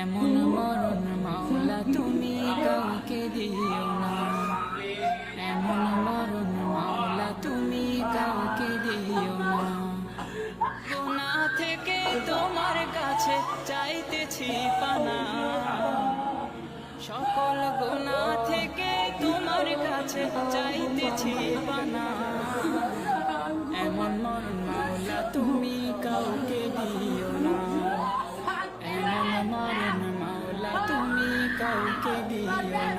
এমন মরণ মাওলা তুমি কাউকে দিও না, এমন মরণ মাওলা তুমি কাউকে দিও না। গুনাহ থেকে তোমার কাছে চাইতেছি পানা, সকল গুনাহ থেকে তোমার কাছে চাইতেছি পানা। এমন মরণ মাওলা তুমি কাউকে দিও না, এমন মরণ মাওলা তুমি কাউকে দিও না।